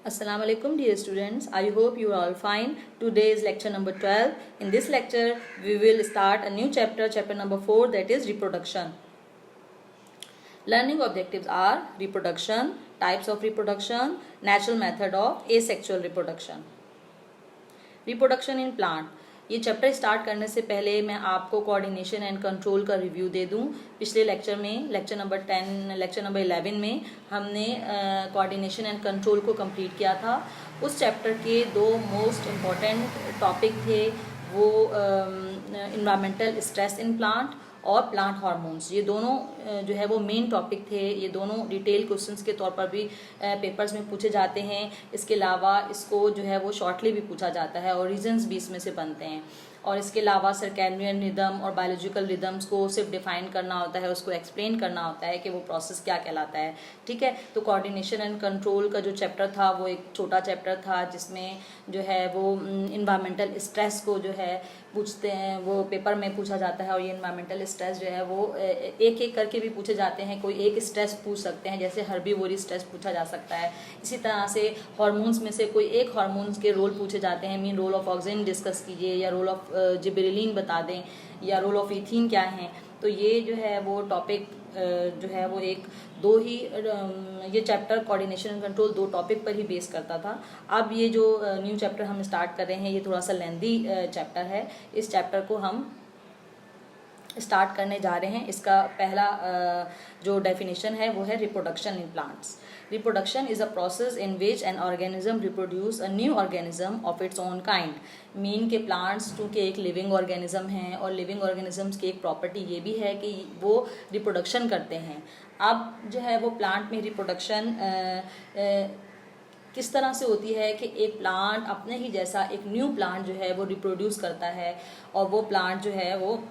Assalamu alaikum dear students. I hope you are all fine. Today is lecture number 12. In this lecture we will start a new chapter, chapter number 4, that is reproduction. Learning objectives are reproduction, types of reproduction, natural method of asexual reproduction. Reproduction in plant. ये chapter start करने से पहले मैं आपको coordination and control का review दे दूं। पिछले lecture में लेक्चर नंबर 11 में हमने कोऑर्डिनेशन एंड कंट्रोल को कंप्लीट किया था। उस चैप्टर के दो मोस्ट इम्पॉर्टेंट टॉपिक थे, वो इन्वायरमेंटल स्ट्रेस इन प्लांट और प्लांट हार्मोन्स। ये दोनों जो है वो मेन टॉपिक थे। ये दोनों डिटेल क्वेश्चंस के तौर पर भी पेपर्स में पूछे जाते हैं। इसके अलावा इसको जो है वो शॉर्टली भी पूछा जाता है और रीजंस भी इसमें से बनते हैं। और इसके अलावा सर्कैडियन रिदम और बायोलॉजिकल रिदम्स को सिर्फ डिफाइन करना होता है, उसको एक्सप्लेन करना होता है कि वो प्रोसेस क्या कहलाता है। ठीक है, तो कोऑर्डिनेशन एंड कंट्रोल का जो चैप्टर था वो एक छोटा चैप्टर था, जिसमें जो है वो इन्वायरमेंटल स्ट्रेस को जो है पूछते हैं, वो पेपर में पूछा जाता है। और ये इन्वायरमेंटल स्ट्रेस जो है वो एक एक करके भी पूछे जाते हैं। कोई एक स्ट्रेस पूछ सकते हैं, जैसे हर्बीवोरी स्ट्रेस पूछा जा सकता है। इसी तरह से हार्मोन्स में से कोई एक हार्मोन्स के रोल पूछे जाते हैं। Mean role of oxygen discuss कीजिए, या रोल ऑफ जिबरेलिन बता दें, या रोल ऑफ इथीन क्या है। तो ये जो है वो टॉपिक जो है वो एक दो ही ये चैप्टर कोऑर्डिनेशन एंड कंट्रोल दो टॉपिक पर ही बेस करता था। अब ये जो न्यू चैप्टर हम स्टार्ट कर रहे हैं ये थोड़ा सा लेंदी चैप्टर है। इस चैप्टर को हम स्टार्ट करने जा रहे हैं। इसका पहला जो डेफिनेशन है वो है reproduction in plants. Reproduction is a process in which an organism reproduce a new organism of its own kind. Mean के प्लांट्स चूँकि एक लिविंग ऑर्गेनिज्म हैं और लिविंग ऑर्गेनिजम्स की एक प्रॉपर्टी ये भी है कि वो रिप्रोडक्शन करते हैं। अब जो है वो प्लांट में रिप्रोडक्शन किस तरह से होती है कि एक प्लांट अपने ही जैसा एक न्यू प्लांट जो है वो रिप्रोड्यूस करता है, और वो प्लांट जो है वो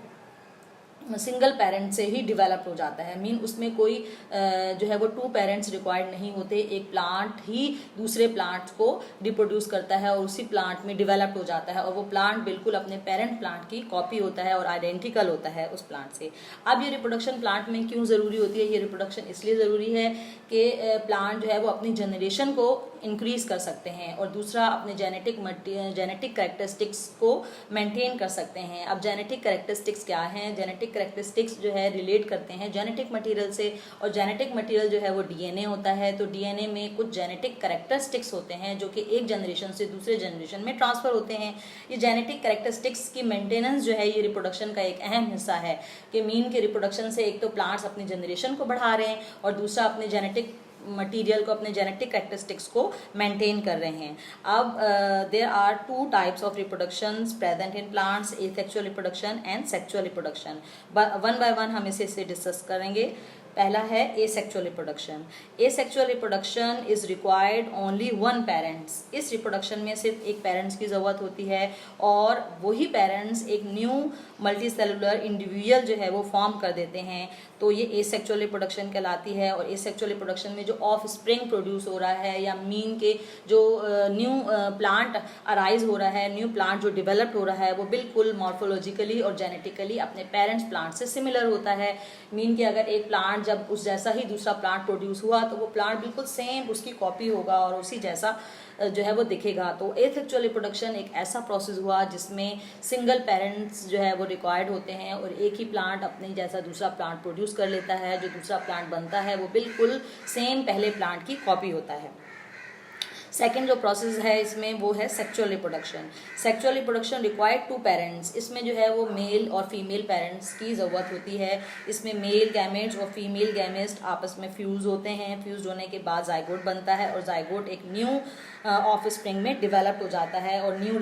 सिंगल पेरेंट से ही डेवलप हो जाता है। मीन उसमें कोई जो है वो टू पेरेंट्स रिक्वायर्ड नहीं होते। एक प्लांट ही दूसरे प्लांट को रिप्रोड्यूस करता है और उसी प्लांट में डेवलप हो जाता है, और वो प्लांट बिल्कुल अपने पेरेंट प्लांट की कॉपी होता है और आइडेंटिकल होता है उस प्लांट से। अब ये रिप्रोडक्शन प्लांट में क्यों ज़रूरी होती है? ये रिप्रोडक्शन इसलिए ज़रूरी है कि प्लांट जो है वो अपनी जनरेशन को इंक्रीज कर सकते हैं, और दूसरा अपने जेनेटिक कैरेक्टरिस्टिक्स को मेंटेन कर सकते हैं। अब जेनेटिक कैरेक्टरिस्टिक्स क्या हैं? जेनेटिक कैरेक्टरिस्टिक्स जो है रिलेट करते हैं जेनेटिक मटेरियल से, और जेनेटिक मटेरियल जो है वो डीएनए होता है। तो डीएनए में कुछ जेनेटिक कैरेक्टरिस्टिक्स होते हैं जो कि एक जनरेशन से दूसरे जनरेशन में ट्रांसफर होते हैं। ये जेनेटिक कैरेक्टरिस्टिक्स की मेंटेनेंस जो है ये रिप्रोडक्शन का एक अहम हिस्सा है कि मीन के रिप्रोडक्शन से एक तो प्लांट्स अपनी जनरेशन को बढ़ा रहे हैं और दूसरा अपने जेनेटिक मटीरियल को, अपने जेनेटिक कैरेक्टरिस्टिक्स को मेंटेन कर रहे हैं। अब there are two types of reproductions present in plants, asexual reproduction and sexual reproduction. One by one हम इसे डिस्कस करेंगे। पहला है asexual reproduction. Asexual reproduction is required only one parents. इस रिप्रोडक्शन में सिर्फ एक पेरेंट्स की ज़रूरत होती है, और वही पेरेंट्स एक न्यू मल्टी सेलुलर इंडिविजुअल जो है वो फॉर्म कर देते हैं। तो ये एसेक्सुअल रिप्रोडक्शन कहलाती है। और एसेक्सुअल रिप्रोडक्शन में जो ऑफ स्प्रिंग प्रोड्यूस हो रहा है, या मीन के जो न्यू प्लांट अराइज हो रहा है, न्यू प्लांट जो डेवलप हो रहा है, वो बिल्कुल मॉर्फोलॉजिकली और जेनेटिकली अपने पेरेंट्स प्लांट से सिमिलर होता है। मीन कि अगर एक प्लांट जब उस जैसा ही दूसरा प्लांट प्रोड्यूस हुआ तो वो प्लांट बिल्कुल सेम उसकी कॉपी होगा और उसी जैसा जो है वो दिखेगा। तो एसेक्सुअल रिप्रोडक्शन एक ऐसा प्रोसेस हुआ जिसमें सिंगल पेरेंट्स जो है वो रिक्वायर्ड होते हैं, और एक ही प्लांट अपने जैसा दूसरा प्लांट प्रोड्यूस कर लेता है। जो दूसरा प्लांट बनता है वो बिल्कुल सेम पहले प्लांट की कॉपी होता है। सेकेंड जो प्रोसेस है इसमें वो है sexual reproduction. Sexual reproduction required two parents. इसमें जो है वो मेल और फीमेल पेरेंट्स की ज़रूरत होती है। इसमें मेल गैमेट्स और फीमेल गैमेट्स आपस में फ्यूज़ होते हैं। फ्यूज़ होने के बाद जाइगोट बनता है, और जाइगोट एक न्यू ऑफ स्प्रिंग में डिवेलप हो जाता है और न्यू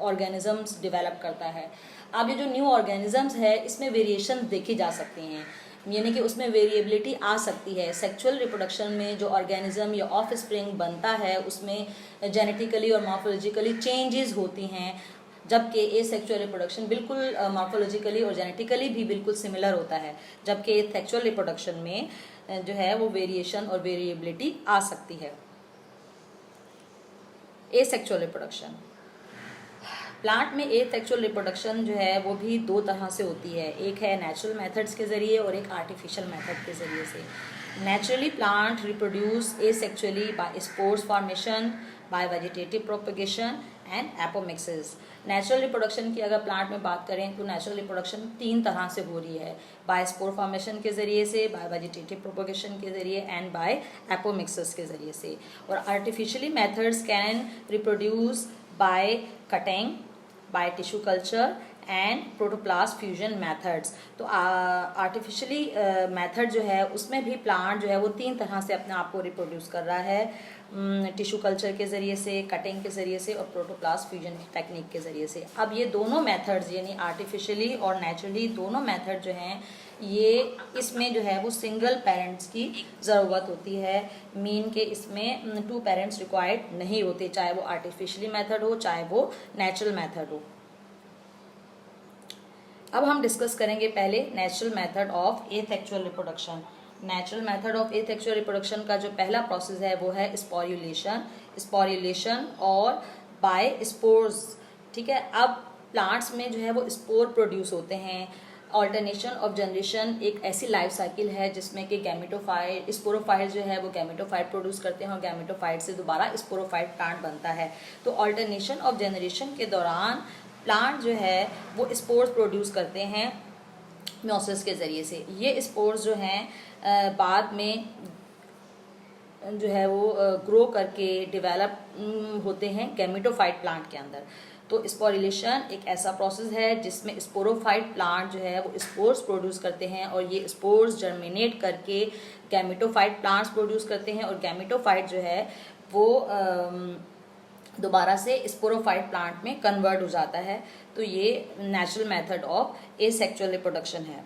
ऑर्गेनिजम्स डिवेलप करता है। अब ये जो न्यू ऑर्गेनिजम्स है इसमें वेरिएशन देखी जा सकती हैं, यानी कि उसमें वेरिएबिलिटी आ सकती है। सेक्सुअल रिप्रोडक्शन में जो ऑर्गेनिज्म या ऑफ स्प्रिंग बनता है उसमें जेनेटिकली और मॉर्फोलॉजिकली चेंजेस होती हैं, जबकि एसेक्सुअल रिप्रोडक्शन बिल्कुल मॉर्फोलॉजिकली और जेनेटिकली भी बिल्कुल सिमिलर होता है। जबकि सेक्सुअल रिप्रोडक्शन में जो है वो वेरिएशन और वेरिएबिलिटी आ सकती है। एसेक्सुअल रिप्रोडक्शन प्लांट में एसेक्सुअल रिप्रोडक्शन जो है वो भी दो तरह से होती है। एक है नेचुरल मेथड्स के ज़रिए और एक आर्टिफिशियल मेथड के ज़रिए से। Naturally, plant reproduce asexually by spores formation, by vegetative propagation and apomixis. Natural reproduction की अगर प्लांट में बात करें तो नेचुरल रिप्रोडक्शन 3 तरह से हो रही है, बाय स्पोर फॉर्मेशन के ज़रिए से, बाय वेजिटेटिव प्रोपगेशन के ज़रिए एंड बाय एपोमिक्सिस के ज़रिए से. और artificially methods can reproduce by cutting, by tissue culture and protoplast fusion methods. तो आर्टिफिशियली मेथड जो है उसमें भी प्लांट जो है वो 3 तरह से अपने आप को रिप्रोड्यूस कर रहा है, टिश्यू कल्चर के ज़रिए से, कटिंग के ज़रिए से और प्रोटोप्लास्ट फ्यूजन टेक्निक के ज़रिए से. अब ये दोनों मेथड्स यानी आर्टिफिशियली और नेचुरली दोनों मेथड जो हैं ये इसमें जो है वो सिंगल पेरेंट्स की ज़रूरत होती है. मीन के इसमें 2 पेरेंट्स रिक्वायर्ड नहीं होते, चाहे वो आर्टिफिशियली मेथड हो चाहे वो नेचुरल मेथड हो. अब हम डिस्कस करेंगे पहले natural method of asexual reproduction. Natural method of asexual reproduction का जो पहला प्रोसेस है वो है स्पोरुलेशन और बाय स्पोर्स. ठीक है, अब प्लांट्स में जो है वो स्पोर प्रोड्यूस होते हैं. ऑल्टरनेशन ऑफ जनरेशन एक ऐसी लाइफ साइकिल है जिसमें कि गैमेटोफाइट स्पोरोफाइट जो है वो गैमेटोफाइट प्रोड्यूस करते हैं और गैमेटोफाइट से दोबारा स्पोरोफाइट प्लांट बनता है. तो ऑल्टरनेशन ऑफ जनरेशन के दौरान प्लांट जो है वो स्पोर्स प्रोड्यूस करते हैं म्योसिस के ज़रिए से. ये स्पोर्स जो हैं बाद में जो है वो ग्रो करके डेवलप होते हैं गैमेटोफाइट प्लांट के अंदर. तो स्पोरुलेशन एक ऐसा प्रोसेस है जिसमें स्पोरोफाइट प्लांट जो है वो स्पोर्स प्रोड्यूस करते हैं और ये स्पोर्स जर्मिनेट करके गैमेटोफाइट प्लांट्स प्रोड्यूस करते हैं और गैमेटोफाइट जो है वो दोबारा से स्पोरोफाइट प्लांट में कन्वर्ट हो जाता है. तो ये natural method of asexual reproduction है.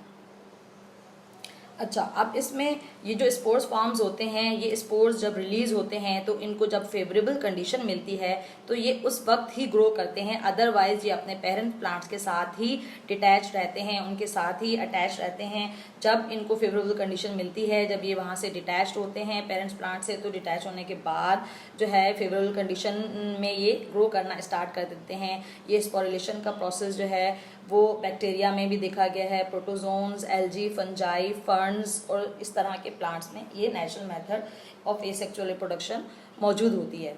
अच्छा, अब इसमें ये जो स्पोर्स फॉर्म्स होते हैं ये स्पोर्स जब रिलीज होते हैं तो इनको जब फेवरेबल कंडीशन मिलती है तो ये उस वक्त ही ग्रो करते हैं. अदरवाइज ये अपने पेरेंट प्लांट्स के साथ ही डिटैच रहते हैं, उनके साथ ही अटैच रहते हैं. जब इनको फेवरेबल कंडीशन मिलती है, जब ये वहाँ से डिटैच होते हैं पेरेंट्स प्लांट से, तो डिटैच होने के बाद जो है फेवरेबल कंडीशन में ये ग्रो करना स्टार्ट कर देते हैं. ये स्पोरुलेशन का प्रोसेस जो है वो बैक्टीरिया में भी देखा गया है, प्रोटोजोन्स, एल्गी, फंजाई, फर्न्स और इस तरह के प्लांट्स में ये natural method of asexual reproduction मौजूद होती है.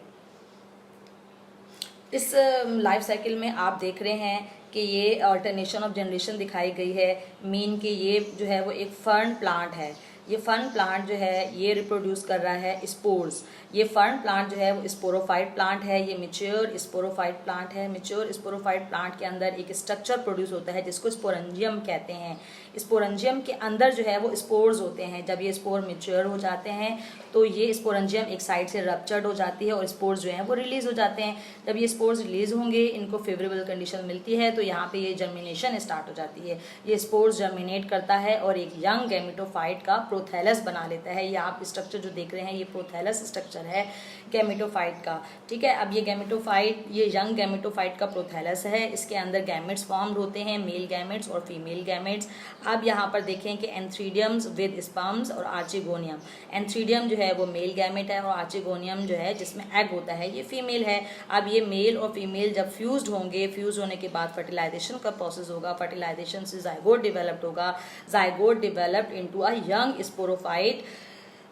इस लाइफ साइकिल में आप देख रहे हैं कि ये अल्टरनेशन ऑफ जनरेशन दिखाई गई है. मीन कि ये जो है वो एक फर्न प्लांट है. ये फर्न प्लांट जो है ये रिप्रोड्यूस कर रहा है स्पोर्स. ये फर्न प्लांट जो है वो स्पोरोफाइट प्लांट है. ये मैच्योर स्पोरोफाइट प्लांट है. मैच्योर स्पोरोफाइट प्लांट के अंदर एक स्ट्रक्चर प्रोड्यूस होता है जिसको स्पोरेंजियम कहते हैं. स्पोरेंजियम के अंदर जो है वो स्पोर्स होते हैं. जब ये स्पोर मैच्योर हो जाते हैं तो ये स्पोरेंजियम एक साइड से रप्चर्ड हो जाती है और स्पोर्स जो हैं वो रिलीज हो जाते हैं. जब ये स्पोर्स रिलीज होंगे, इनको फेवरेबल कंडीशन मिलती है तो यहाँ पे ये जर्मिनेशन स्टार्ट हो जाती है. ये स्पोर्स जर्मिनेट करता है और एक यंग गैमेटोफाइट का प्रोथैलस बना लेता है. ये आप स्ट्रक्चर जो देख रहे हैं ये प्रोथैलस स्ट्रक्चर है गैमेटोफाइट का. ठीक है, अब ये गैमेटोफाइट, ये यंग गैमेटोफाइट का प्रोथैलस है. इसके अंदर गैमेट्स फॉर्म्ड होते हैं, मेल गैमेट्स और फीमेल गैमेट्स. अब यहाँ पर देखें कि एंथ्रीडियम्स विद स्पर्म्स और आर्चिगोनियम. एंथ्रीडियम जो है वो मेल गैमेट है और आर्चिगोनियम जो है जिसमें एग होता है ये फीमेल है. अब ये मेल और फीमेल जब फ्यूज्ड होंगे, फ्यूज होने के बाद फर्टिलाइजेशन का प्रोसेस होगा. फर्टिलाइजेशन से जाइगोट डेवलप्ड होगा. Zygote developed into a young sporophyte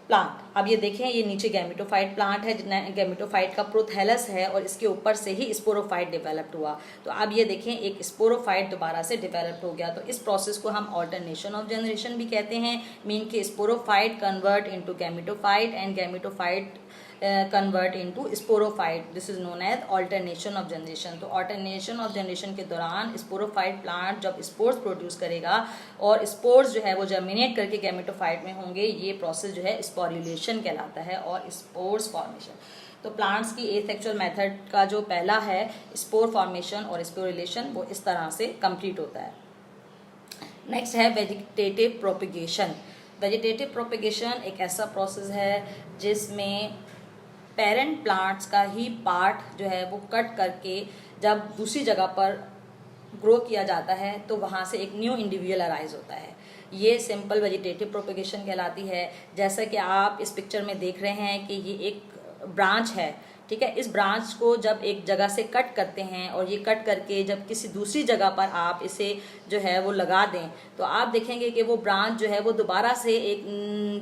plant. अब ये देखें ये नीचे गैमेटोफाइट प्लांट है, गैमेटोफाइट का प्रोथैलस है और इसके ऊपर से ही स्पोरोफाइट डेवलप्ड हुआ. तो अब ये देखें एक स्पोरोफाइट दोबारा से डेवलप्ड हो गया. तो इस प्रोसेस को हम ऑल्टरनेशन ऑफ जनरेशन भी कहते हैं. मीन के sporophyte convert into gametophyte and gametophyte convert into sporophyte. This is known as alternation of generation. तो ऑल्टरनेशन ऑफ जनरेशन के दौरान स्पोरोफाइट प्लांट जब स्पोर्स प्रोड्यूस करेगा और स्पोर्स जो है वो जर्मिनेट करके गैमेटोफाइट में होंगे, ये प्रोसेस जो है स्पोरुलेशन कहलाता है और स्पोर्स फॉर्मेशन. तो प्लांट्स की एसेक्सुअल मेथड का जो पहला है स्पोर फॉर्मेशन और स्पोरुलेशन वो इस तरह से कंप्लीट होता है. नेक्स्ट है वेजिटेटिव प्रोपिगेशन. वेजिटेटिव प्रोपिगेशन एक ऐसा प्रोसेस है जिसमें पेरेंट प्लांट्स का ही पार्ट जो है वो कट करके जब दूसरी जगह पर ग्रो किया जाता है तो वहाँ से एक न्यू इंडिविजुअल अराइज होता है. ये सिंपल वेजिटेटिव प्रोपिगेशन कहलाती है. जैसा कि आप इस पिक्चर में देख रहे हैं कि ये एक ब्रांच है ठीक है। इस ब्रांच को जब एक जगह से कट करते हैं और ये कट करके जब किसी दूसरी जगह पर आप इसे जो है वो लगा दें, तो आप देखेंगे कि वो ब्रांच जो है वो दोबारा से एक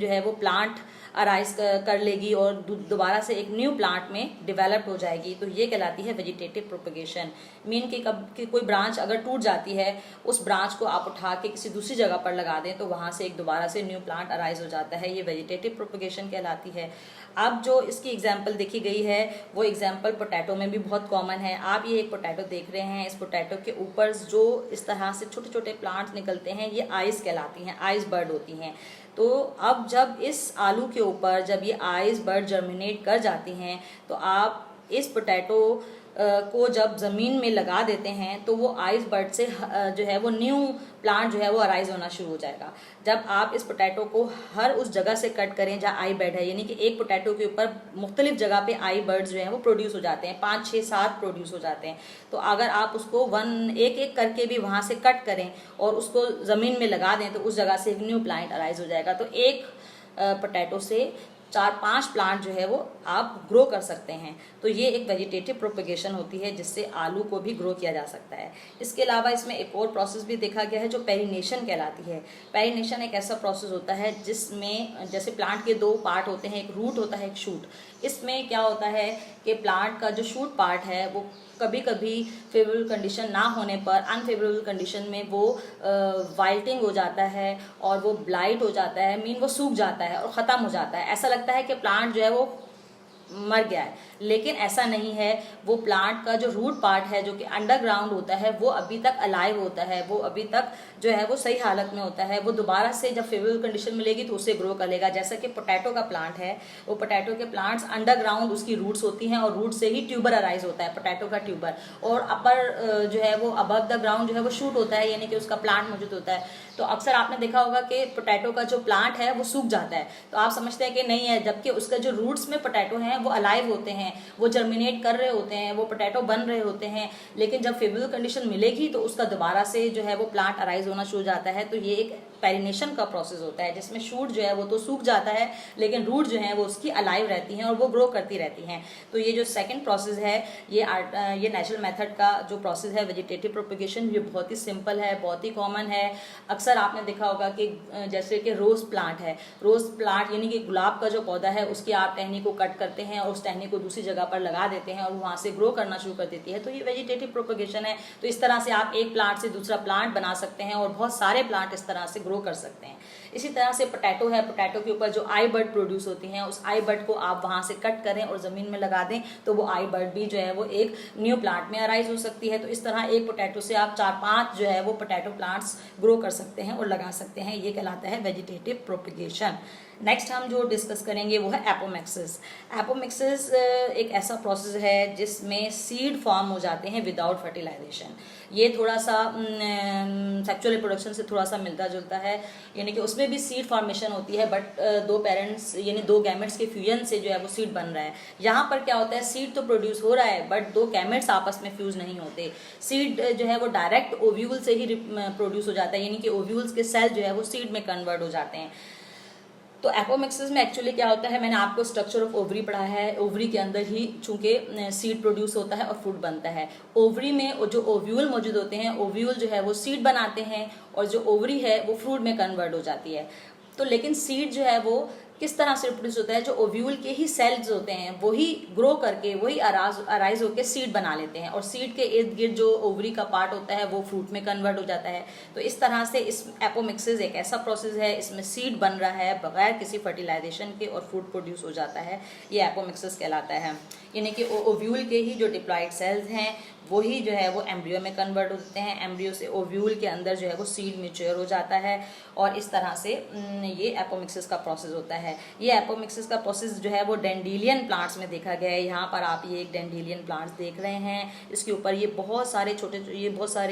जो है वो प्लांट अराइज कर लेगी और दोबारा से एक न्यू प्लांट में डेवलप हो जाएगी। तो ये कहलाती है वेजिटेटिव प्रोपगेशन। मीन कि कोई ब्रांच अगर टूट जाती है, उस ब्रांच को आप उठा के किसी दूसरी जगह पर लगा दें तो वहाँ से एक दोबारा से न्यू प्लांट अराइज हो जाता है, ये वेजिटेटिव प्रोपगेशन कहलाती है। अब जो इसकी एग्जाम्पल देखी गई है वो एग्जाम्पल पोटैटो में भी बहुत कॉमन है। आप ये एक पोटैटो देख रहे हैं, इस पोटैटो के ऊपर जो इस तरह से छोटे छोटे प्लांट्स निकलते हैं, ये आइस कहलाती हैं, आइस बर्ड होती हैं। तो अब जब इस आलू के ऊपर जब ये आइस बर्ड जर्मिनेट कर जाती हैं, तो आप इस पोटैटो को जब ज़मीन में लगा देते हैं तो वो आइस बर्ड से जो है वो न्यू प्लांट जो है वो अराइज होना शुरू हो जाएगा। जब आप इस पोटैटो को हर उस जगह से कट करें जहाँ आई बर्ड है, यानी कि एक पोटैटो के ऊपर मुख्तलिफ जगह पे आई बर्ड्स जो हैं वो प्रोड्यूस हो जाते हैं, 5, 6, 7 प्रोड्यूस हो जाते हैं। तो अगर आप उसको एक एक करके भी वहाँ से कट करें और उसको ज़मीन में लगा दें तो उस जगह से एक न्यू प्लांट अराइज हो जाएगा। तो एक पोटैटो से 4-5 प्लांट जो है वो आप ग्रो कर सकते हैं। तो ये एक वेजिटेटिव प्रोपगेशन होती है जिससे आलू को भी ग्रो किया जा सकता है। इसके अलावा इसमें एक और प्रोसेस भी देखा गया है जो पेरिनेशन कहलाती है। पेरिनेशन एक ऐसा प्रोसेस होता है जिसमें जैसे प्लांट के 2 पार्ट होते हैं, एक रूट होता है, एक शूट। इसमें क्या होता है कि प्लांट का जो शूट पार्ट है वो कभी कभी फेवरेबल कंडीशन ना होने पर अनफेवरेबल कंडीशन में वो वाइल्टिंग हो जाता है और वो ब्लाइट हो जाता है, मीन वो सूख जाता है और ख़त्म हो जाता है। ऐसा लगता है कि प्लांट जो है वो मर गया है, लेकिन ऐसा नहीं है। वो प्लांट का जो रूट पार्ट है जो कि अंडरग्राउंड होता है वो अभी तक अलाइव होता है, वो अभी तक जो है वो सही हालत में होता है। वो दोबारा से जब फेवरेबल कंडीशन मिलेगी तो उसे ग्रो कर लेगा। जैसा कि पोटैटो का प्लांट है, वो पोटैटो के प्लांट्स अंडरग्राउंड उसकी रूट्स होती हैं और रूट से ही ट्यूबर अराइज होता है पोटैटो का ट्यूबर, और अपर जो है वो अबव द ग्राउंड जो है वो शूट होता है, यानी कि उसका प्लांट मौजूद होता है। तो अक्सर आपने देखा होगा कि पोटैटो का जो प्लांट है वो सूख जाता है, तो आप समझते हैं कि नहीं है, जबकि उसका जो रूट्स में पोटैटो हैं वो अलाइव होते हैं, वो जर्मिनेट कर रहे होते हैं, वो पोटैटो बन रहे होते हैं। लेकिन जब फेवरेबल कंडीशन मिलेगी तो उसका दोबारा से जो है वो प्लांट अराइज होना शुरू हो जाता है। तो ये एक पेरिनेशन का प्रोसेस होता है जिसमें शूट जो है वो तो सूख जाता है लेकिन रूट जो है वो उसकी अलाइव रहती हैं और वो ग्रो करती रहती हैं। तो ये जो सेकंड प्रोसेस है ये नेचुरल मेथड का जो प्रोसेस है वेजिटेटिव प्रोपगेशन, ये बहुत ही सिंपल है, बहुत ही कॉमन है। अक्सर आपने देखा होगा कि जैसे कि रोज प्लांट है, रोज प्लांट यानी कि गुलाब का जो पौधा है उसकी आप टहनी को कट करते हैं और उस टहनी को दूसरी जगह पर लगा देते हैं और वहाँ से ग्रो करना शुरू कर देती है। तो ये वेजिटेटिव प्रोपगेशन है। तो इस तरह से आप एक प्लांट से दूसरा प्लांट बना सकते हैं और बहुत सारे प्लांट इस तरह से ग्रो कर सकते हैं। इसी तरह से पोटैटो है, पोटैटो के ऊपर जो आई बर्ड प्रोड्यूस होती हैं, उस आई बर्ड को आप वहाँ से कट करें और ज़मीन में लगा दें तो वो आई बर्ड भी जो है वो एक न्यू प्लांट में अराइज हो सकती है। तो इस तरह एक पोटैटो से आप 4-5 जो है वो पोटैटो प्लांट्स ग्रो कर सकते हैं और लगा सकते हैं। ये कहलाता है वेजिटेटिव प्रोपगेशन। नेक्स्ट हम जो डिस्कस करेंगे वो है एपोमिक्सिस। एपोमिक्सिस एक ऐसा प्रोसेस है जिसमें सीड फॉर्म हो जाते हैं विदाउट फर्टिलाइजेशन। ये थोड़ा सा सेक्सुअल रिप्रोडक्शन से थोड़ा सा मिलता जुलता है, यानी कि उसमें भी सीड फॉर्मेशन होती है बट 2 पेरेंट्स यानी 2 गैमेट्स के फ्यूजन से जो है वो सीड बन रहा है। यहाँ पर क्या होता है, सीड तो प्रोड्यूस हो रहा है बट 2 गैमेट्स आपस में फ्यूज नहीं होते। सीड जो है वो डायरेक्ट ओव्यूल से ही प्रोड्यूस हो जाता है, यानी कि ओव्यूल्स के सेल जो है वो सीड में कन्वर्ट हो जाते हैं। तो एपोमिक्सिस में एक्चुअली क्या होता है, मैंने आपको स्ट्रक्चर ऑफ ओवरी पढ़ा है। ओवरी के अंदर ही चूंकि सीड प्रोड्यूस होता है और फ्रूट बनता है। ओवरी में जो ओव्यूल मौजूद होते हैं, ओव्यूल जो है वो सीड बनाते हैं और जो ओवरी है वो फ्रूट में कन्वर्ट हो जाती है। तो लेकिन सीड जो है वो किस तरह से प्रोड्यूस होता है, जो ओव्यूल के ही सेल्स होते हैं वही ग्रो करके वही अराइज होकर सीड बना लेते हैं और सीड के इर्द गिर्द जो ओवरी का पार्ट होता है वो फ्रूट में कन्वर्ट हो जाता है। तो इस तरह से इस एपोमिक्सिस एक ऐसा प्रोसेस है, इसमें सीड बन रहा है बगैर किसी फर्टिलाइजेशन के और फ्रूट प्रोड्यूस हो जाता है। ये एपोमिक्सिस कहलाता है, यानी कि ओव्यूल के ही जो डिप्लॉइड सेल्स हैं वही जो है वो एम्ब्रियो में कन्वर्ट होते हैं। एम्ब्रियो से ओव्यूल के अंदर जो है वो सीड मैच्योर हो जाता है और इस तरह से ये एपोमिक्सिस का प्रोसेस होता है। ये एपोमिक्सिस का प्रोसेस जो है वो डेंडिलियन प्लांट्स में देखा गया है। यहाँ पर आप ये एक डेंडिलियन प्लांट्स देख रहे हैं, इसके ऊपर ये बहुत सारे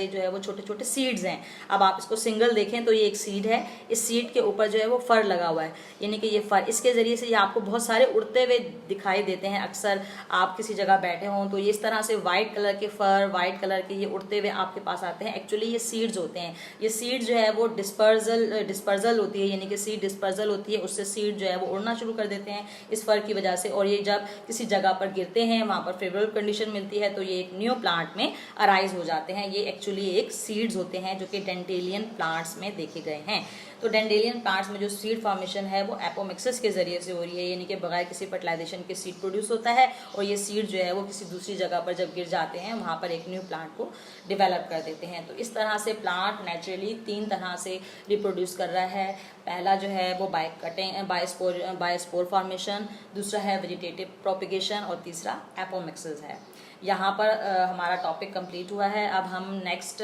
जो है वो छोटे छोटे सीड्स हैं। अब आप इसको सिंगल देखें तो ये एक सीड है, इस सीड के ऊपर जो है वो फर लगा हुआ है, यानी कि ये फर इसके ज़रिए से ये आपको बहुत सारे उड़ते हुए दिखाई देते हैं। अक्सर आप किसी जगह बैठे हों तो ये इस तरह से वाइट कलर के फर वाइट कलर के ये उड़ते हुए आपके पास आते हैं, एक्चुअली ये सीड्स होते हैं। ये सीड जो है वो डिस्पर्जल होती है, यानी कि सीड डिस्पर्जल होती है, उससे सीड जो है वो उड़ना शुरू कर देते हैं इस फर की वजह से, और ये जब किसी जगह पर गिरते हैं वहाँ पर फेवरेबल कंडीशन मिलती है तो ये एक न्यू प्लांट में अराइज हो जाते हैं। ये एक्चुअली एक सीड्स होते हैं जो कि डेंडेलियन प्लांट्स में देखे गए हैं। तो डेंडेलियन प्लांट्स में जो सीड फॉर्मेशन है वो एपोमिक्सिस के जरिए से हो रही है, यानी कि बगैर किसी फर्टिलाइजेशन के सीड प्रोड्यूस होता है, और ये सीड जो है वो किसी दूसरी जगह पर जब गिर जाते हैं वहाँ पर एक न्यू प्लांट को डेवलप कर देते हैं। तो इस तरह से प्लांट नेचुरली 3 तरह से रिप्रोड्यूस कर रहा है। पहला जो है वो बायोस्पोर फॉर्मेशन, दूसरा है वेजिटेटिव प्रोपिगेशन और तीसरा एपोमिक्सिस है। यहाँ पर हमारा टॉपिक कंप्लीट हुआ है। अब हम नेक्स्ट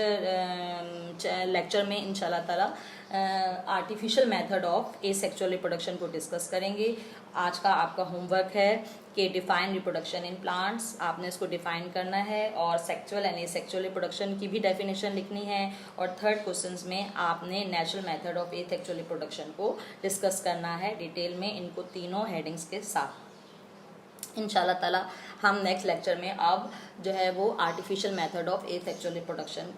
लेक्चर में इंशाल्लाह ताला artificial method of asexual reproduction को डिस्कस करेंगे। आज का आपका होमवर्क है कि डिफाइन रिप्रोडक्शन इन प्लांट्स, आपने इसको डिफाइन करना है, और सेक्सुअल एंड एसेक्सुअल रिप्रोडक्शन की भी डेफिनेशन लिखनी है, और थर्ड क्वेश्चंस में आपने natural method of asexual reproduction को डिस्कस करना है डिटेल में, इनको तीनों हेडिंग्स के साथ। इंशाल्लाह ताला हम नेक्स्ट लेक्चर में अब जो है वो artificial method of asexual reproduction